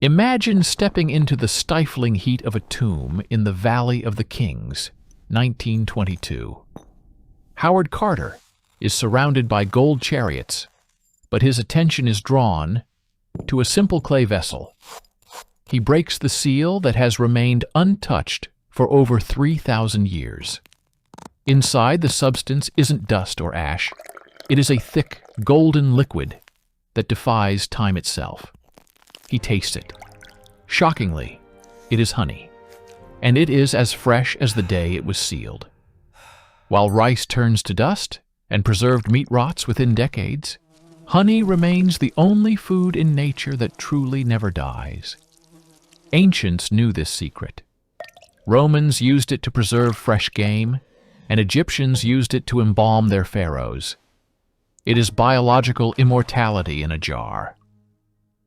Imagine stepping into the stifling heat of a tomb in the Valley of the Kings, 1922. Howard Carter is surrounded by gold chariots, but his attention is drawn to a simple clay vessel. He breaks the seal that has remained untouched for over 3,000 years. Inside, the substance isn't dust or ash. It is a thick, golden liquid that defies time itself. He tastes it. Shockingly, it is honey, and it is as fresh as the day it was sealed. While rice turns to dust and preserved meat rots within decades, honey remains the only food in nature that truly never dies. Ancients knew this secret. Romans used it to preserve fresh game, and Egyptians used it to embalm their pharaohs. It is biological immortality in a jar.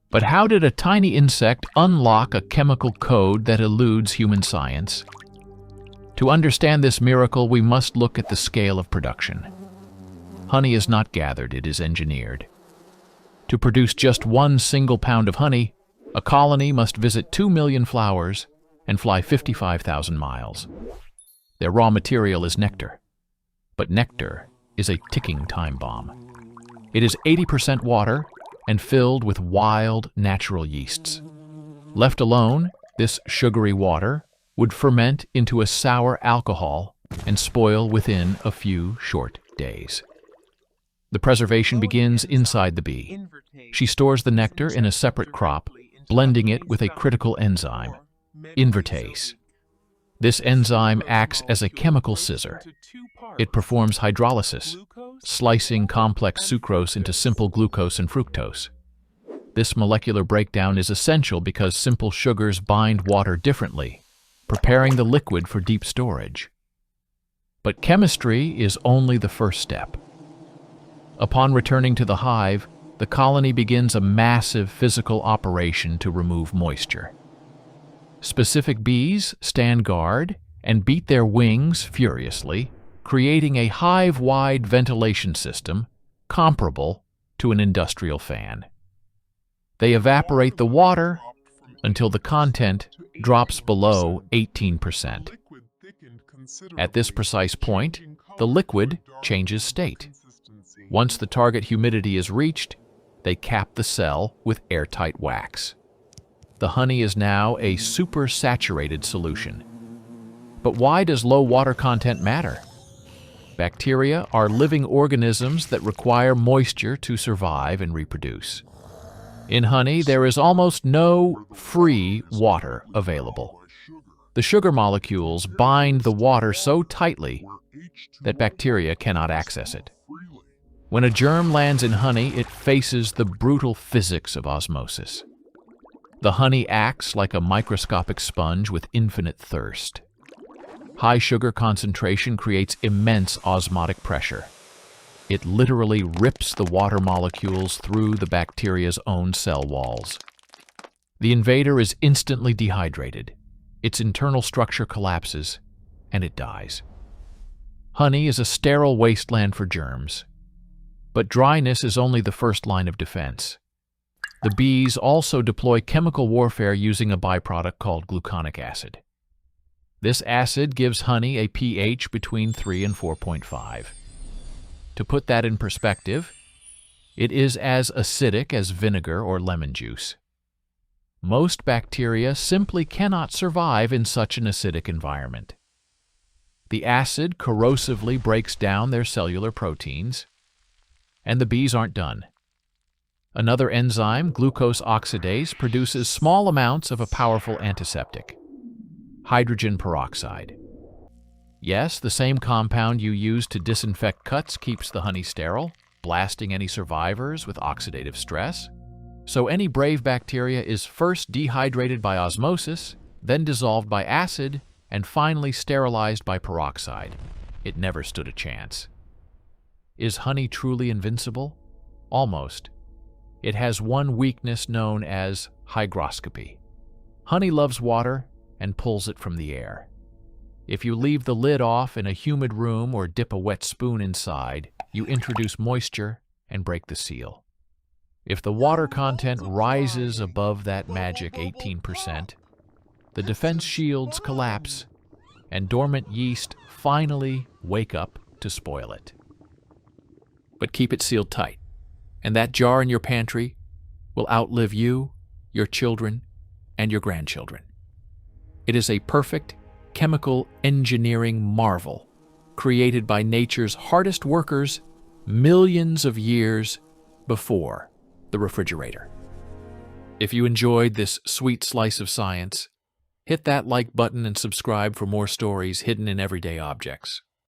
But how did a tiny insect unlock a chemical code that eludes human science? To understand this miracle, we must look at the scale of production. Honey is not gathered, it is engineered. To produce just 1 single pound of honey, a colony must visit 2 million flowers and fly 55,000 miles. Their raw material is nectar, but nectar is a ticking time bomb. It is 80% water and filled with wild, natural yeasts. Left alone, this sugary water would ferment into a sour alcohol and spoil within a few short days. The preservation begins inside the bee. She stores the nectar in a separate crop, blending it with a critical enzyme, invertase. This enzyme acts as a chemical scissor. It performs hydrolysis, slicing complex sucrose into simple glucose and fructose. This molecular breakdown is essential because simple sugars bind water differently, preparing the liquid for deep storage. But chemistry is only the first step. Upon returning to the hive, the colony begins a massive physical operation to remove moisture. Specific bees stand guard and beat their wings furiously, creating a hive-wide ventilation system comparable to an industrial fan. They evaporate the water until the content drops below 18%. At this precise point, the liquid changes state. Once the target humidity is reached, they cap the cell with airtight wax. The honey is now a supersaturated solution. But why does low water content matter? Bacteria are living organisms that require moisture to survive and reproduce. In honey, there is almost no free water available. The sugar molecules bind the water so tightly that bacteria cannot access it. When a germ lands in honey, it faces the brutal physics of osmosis. The honey acts like a microscopic sponge with infinite thirst. High sugar concentration creates immense osmotic pressure. It literally rips the water molecules through the bacteria's own cell walls. The invader is instantly dehydrated. Its internal structure collapses, and it dies. Honey is a sterile wasteland for germs. But dryness is only the first line of defense. The bees also deploy chemical warfare using a byproduct called gluconic acid. This acid gives honey a pH between 3 and 4.5. To put that in perspective, it is as acidic as vinegar or lemon juice. Most bacteria simply cannot survive in such an acidic environment. The acid corrosively breaks down their cellular proteins, and the bees aren't done. Another enzyme, glucose oxidase, produces small amounts of a powerful antiseptic, hydrogen peroxide. Yes, the same compound you use to disinfect cuts keeps the honey sterile, blasting any survivors with oxidative stress. So any brave bacteria is first dehydrated by osmosis, then dissolved by acid, and finally sterilized by peroxide. It never stood a chance. Is honey truly invincible? Almost. It has one weakness known as hygroscopy. Honey loves water and pulls it from the air. If you leave the lid off in a humid room or dip a wet spoon inside, you introduce moisture and break the seal. If the water content rises above that magic 18%, the defense shields collapse and dormant yeast finally wake up to spoil it. But keep it sealed tight, and that jar in your pantry will outlive you, your children, and your grandchildren. It is a perfect chemical engineering marvel created by nature's hardest workers millions of years before the refrigerator. If you enjoyed this sweet slice of science, hit that like button and subscribe for more stories hidden in everyday objects.